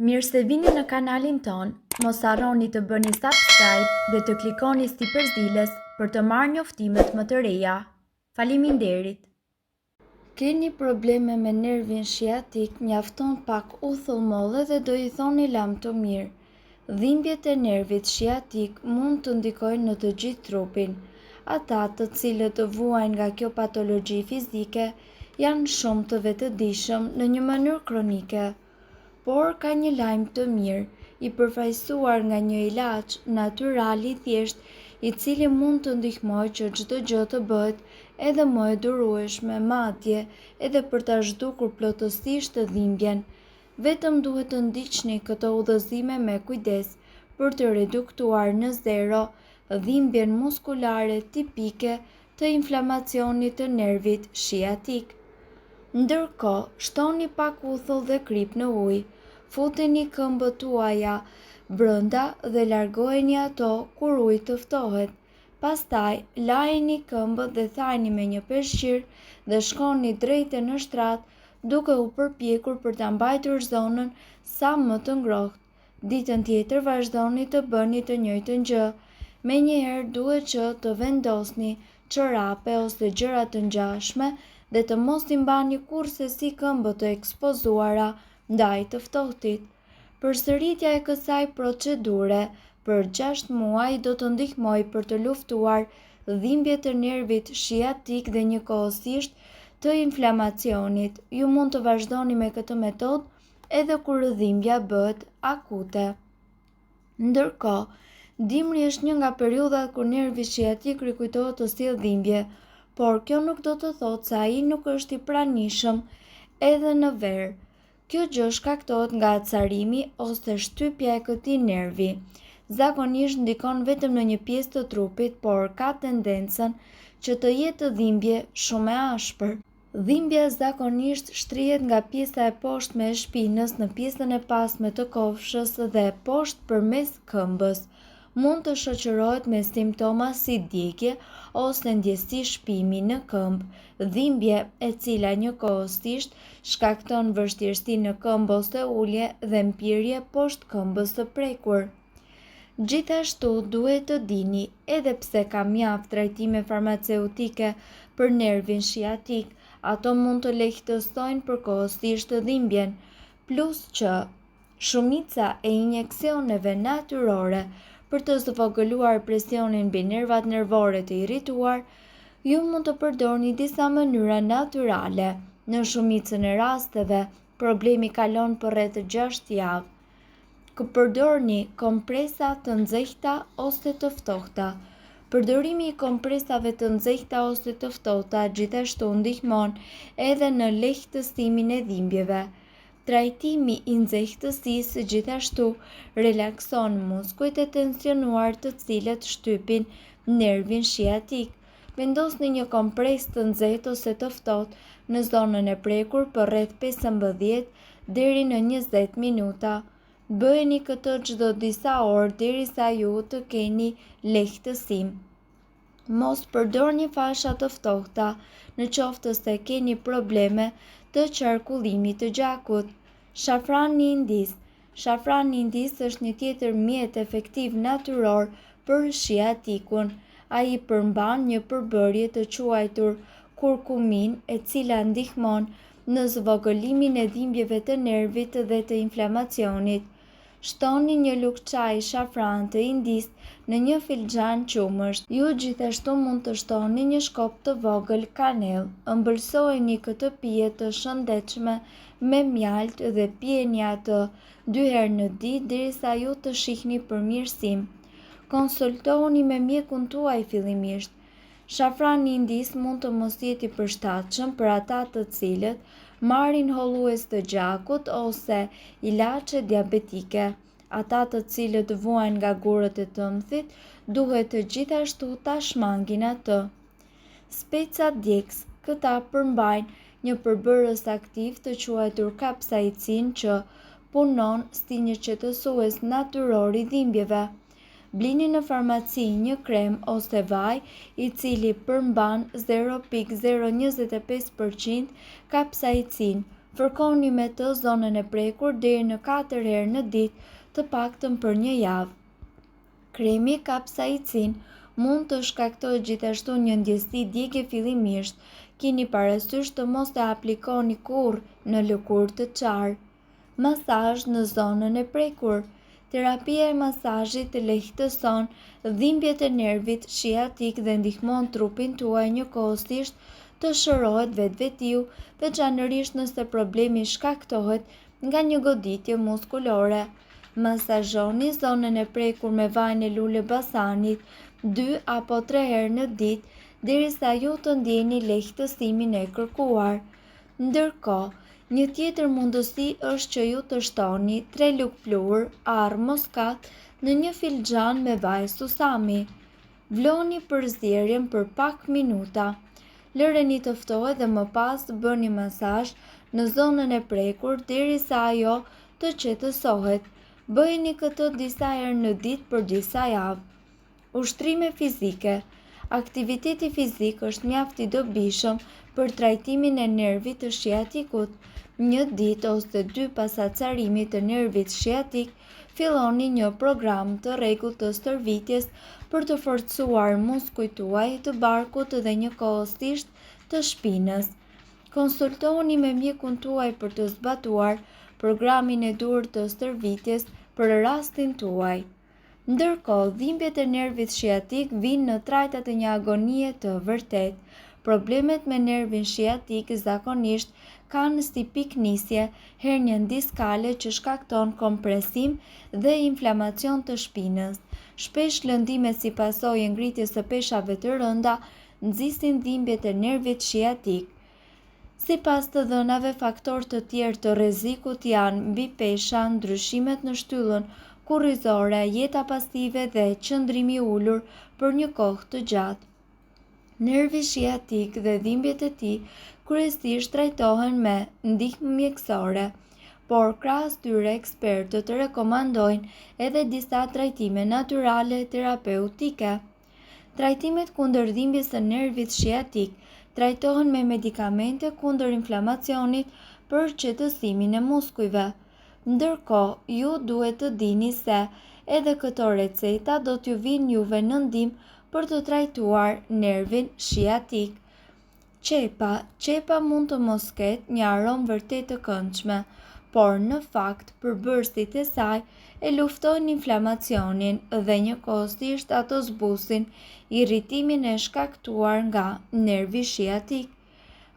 Mirë se vini në kanalin ton, mos harroni të bëni subscribe dhe të klikoni si përzieles për të marrë njoftimet më të reja. Faleminderit! Keni probleme me nervin shiatik, mjafton pak uthull-molle dhe do i thoni lam të mirë. Dhimbjet e nervit shiatik mund të ndikojnë në të gjithë trupin. Ata të cilët të vuajnë nga kjo patologji fizike janë shumë të vetëdijshëm në një mënyrë kronike. Por ka një lajm të mirë, i përfaqësuar nga një ilaç natyral i thjesht, i cili mund të ndihmojë që çdo gjë të bëhet edhe më e durueshme, madje edhe për ta zhdukur plotësisht të dhimbjen. Vetëm duhet të ndiqni këto udhëzime me kujdes për të reduktuar në zero dhimbjen muskulare tipike të inflamacionit të nervit shiatik. Ndërkohë, shtoni pak uthull dhe krip në ujë, futeni këmbët tuaja brenda dhe largojeni ato kur uji të ftohet. Pastaj, lajini këmbët dhe thajni me një peshqir dhe shkoni drejtë në shtrat, duke u përpjekur për ta mbajtur zonën sa më të ngrohtë. Ditën tjetër vazhdoni të bëni të njëjtën gjë. Menjëherë duhet që të vendosni çorape ose gjëra të ngjashme dhe të mos i mbani kurrë si këmbët të ekspozuara ndaj të ftohtit. Përsëritja e kësaj procedure për 6 muaj do të ndihmojë për të luftuar dhimbjet e nervit shiatik dhe njëkohësisht të inflamacionit. Ju mund të vazhdoni me këtë metodë edhe kur dhimbja bëhet akute. Ndërkohë, dimri është një nga periudhat kur nervi shiatik rikujtohet të sjellë dhimbje, por kjo nuk do të thotë se ai nuk është i pranishëm edhe në verë. Kjo gjë shkaktohet nga acarimi ose shtypja e këtij nervi. Zakonisht ndikon vetëm në një pjesë të trupit, por ka tendencën që të jetë dhimbje shumë e ashpër. Dhimbja zakonisht shtrihet nga pjesa e poshtme e shpinës në pjesën e pasme të kofshës dhe poshtë përmes këmbës. Mund të shoqërohet me simptoma si djegje ose ndjesi shpimi në këmbë, dhimbje e cila njëkohësisht shkakton vështirësi në këmbë ose ulje dhe mpirje poshtë këmbës së prekur. Gjithashtu duhet të dini, edhe pse ka mjaft trajtime farmaceutike për nervin shiatik, ato mund të lehtësojnë përkohësisht dhimbjen, plus që shumica e injeksioneve natyrore për të zvogëluar presionin mbi nervat nervore të irrituar, ju mund të përdorni disa mënyra natyrale. Në shumicën e rasteve, problemi kalon për rreth 6 javë. Përdorni kompresa të nxehta ose të ftohta. Përdorimi i kompresave të nxehta ose të ftohta gjithashtu ndihmon edhe në lehtësimin e dhimbjeve. Trajtimi i nxehtësisë gjithashtu relakson muskujt e tensionuar të cilët shtypin nervin shiatik. Vendosni një kompresë të nxehtë ose të ftohtë në zonën e prekur për rreth 15 deri në 20 minuta. Bëheni këtë çdo disa orë derisa ju të keni lehtësim. Mos përdorni fasha të ftohta nëse keni probleme të qarkullimit të gjakut. Shafrani indis. Shafrani indis është një tjetër mjet efektiv natyror për shiatikun. Ai përmban një përbërje të quajtur kurkumin, e cila ndihmon në zvogëlimin e dhimbjeve të nervit dhe të inflamacionit. Shtoni një lugë çaji shafran të indis në një filxhan qumësht. Ju gjithashtu mund të shtoni një shkop të vogël kanellë. Ëmbëlsojeni këtë pije të shëndetshme me mjalt dhe pijeni atë 2 herë në ditë derisa ju të shihni përmirësim. Konsultohuni me mjekun tuaj fillimisht. Shafrani indis mund të mos jetë i përshtatshëm për ata të cilët marrin hollues të gjakut ose ilaçe diabetike. Ata të cilët vuajnë nga gurët e tëmthit duhet të gjithashtu ta shmangin atë. Speca djegës. Këta përmbajnë një përbërës aktiv të quajtur kapsaicin që punon si një qetësues natyror i dhimbjeve. Blini në farmaci një krem ose vaj i cili përmban 0,025% kapsaicin. Fërkoni me të zonën e prekur deri në 4 herë në ditë, të paktën për një javë. Kremi kapsaicin mund të shkaktojë gjithashtu një ndjesi djegje fillimisht. Keni parasysh të mos e aplikoni kurrë në lëkurë të qarë. Masazh në zonën e prekur. Terapia e masazhit lehtëson dhimbjet e nervit shiatik dhe ndihmon trupin tuaj njëkohësisht të shërohet vetvetiu, veçanërisht nëse problemi shkaktohet nga një goditje muskulore. Masazhoni zonën e prekur me vajin e lule basanit 2 apo 3 herë në ditë, derisa ju të ndjeni lehtësimin e kërkuar. Ndërkohë, një tjetër mundësi është që ju të shtoni 3 lugë pluhur arr moskat në një filxhan me vaj susami. Vloni përzierjen për pak minuta. Lëreni të ftohet dhe më pas bëni masazh në zonën e prekur derisa ajo të qetësohet. Bëjeni këtë disa herë në ditë për disa javë. Ushtrime fizike. Aktiviteti fizik është mjaft i dobishëm për trajtimin e nervit të shiatikut. Një ditë ose 2 pas acarimit të nervit shiatik, filloni një program të rregullt të stërvitjes për të forcuar muskujt tuaj të barkut dhe njëkohësisht të shpinës. Konsultohuni me mjekun tuaj për të zbatuar programin e duhur të stërvitjes për rastin tuaj. Ndërkohë, dhimbjet e nervit shiatik vijnë në trajtat e një agonie të vërtetë. Problemet me nervin shiatik zakonisht kanë si piknisje hernjen diskale që shkakton kompresim dhe inflamacion të shpinës. Shpesh lëndime si pasojë ngritjes së peshave të rënda nxisin dhimbjet e nervit shiatik. Sipas të dhënave, faktorë të tjerë të rrezikut janë mbi pesha, ndryshimet në shtyllën kurrizore, jeta pasive dhe qëndrimi i ulur për një kohë të gjatë. Nervi shiatik dhe dhimbjet e tij kryesisht trajtohen me ndihmë mjekësore, por krahas tyre ekspertët rekomandojnë edhe disa trajtime natyrale terapeutike. Trajtimet kundër dhimbjes së nervit shiatik trajtohen me medikamente kundër inflamacionit për qetësimin e muskujve. Ndërkohë, ju duhet të dini se edhe këto receta do t'ju vinë juve në ndihmë për të trajtuar nervin shiatik. Qepa mund të mos ketë një aromë vërtet të këndshme, por në fakt përbërësit e saj e luftojnë inflamacionin dhe njëkohësisht ato zbusin irritimin e shkaktuar nga nervi shiatik.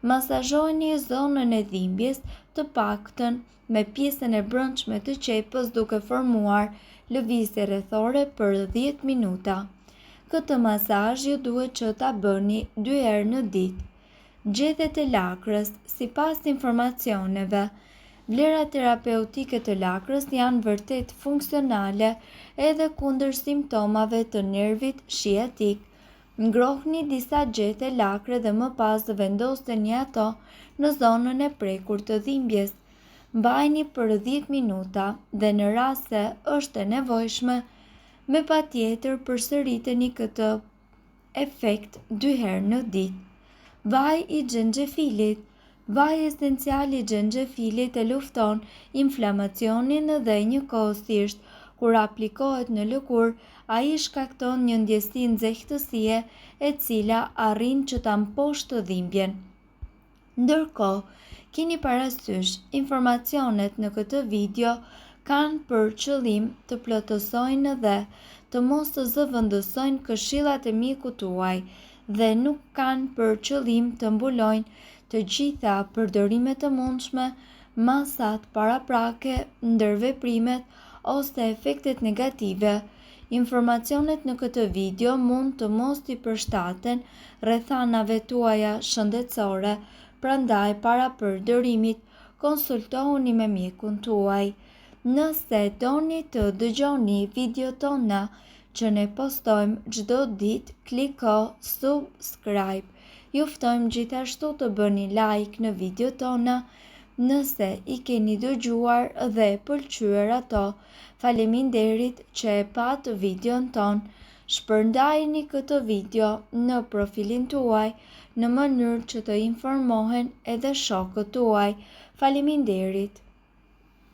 Masazhoni zonën e dhimbjes të paktën me pjesën e brendshme të qepës duke formuar lëvizje rrethore për 10 minuta. Këtë masazh ju duhet që ta bëni 2 herë në ditë. Gjethet e lakrës. Sipas informacioneve, vlerat terapeutike të lakrës janë vërtet funksionale edhe kundër simptomave të nervit shiatik. Ngrohni disa gjethe lakre dhe më pas vendoseni ato në zonën e prekur të dhimbjes. Mbajini për 10 minuta dhe në rast se është e nevojshme, me patjetër përsëriteni këtë efekt 2 herë në ditë. Vaj i xhenxhefilit. Vaji esencial i xhenxhefilit e lufton inflamacionin dhe njëkohësisht kur aplikohet në lëkurë, ai shkakton një ndjesi nxehtësie e cila arrin që ta mposhtë dhimbjen. Ndërkohë, keni parasysh, informacionet në këtë video kanë për qëllim të plotësojnë dhe të mos të zëvendësojnë këshillat e mjekut tuaj dhe nuk kanë për qëllim të mbulojnë të gjitha përdorimet të mundshme, masat paraprake, ndërveprimet ose efektet negative. Informacionet në këtë video mund të mos t'i përshtaten rrethanave tuaja shëndetësore, prandaj para përdorimit konsultohuni me mjekun tuaj. Nëse doni të dëgjoni video tona që ne postojmë çdo ditë, kliko subscribe. Ju ftojmë gjithashtu të bëni like në video tona nëse i keni dëgjuar dhe pëlqyer ato. Faleminderit që e pat videon ton. Shpërndajini këtë video në profilin tuaj në mënyrë që të informohen edhe shokët tuaj. Faleminderit!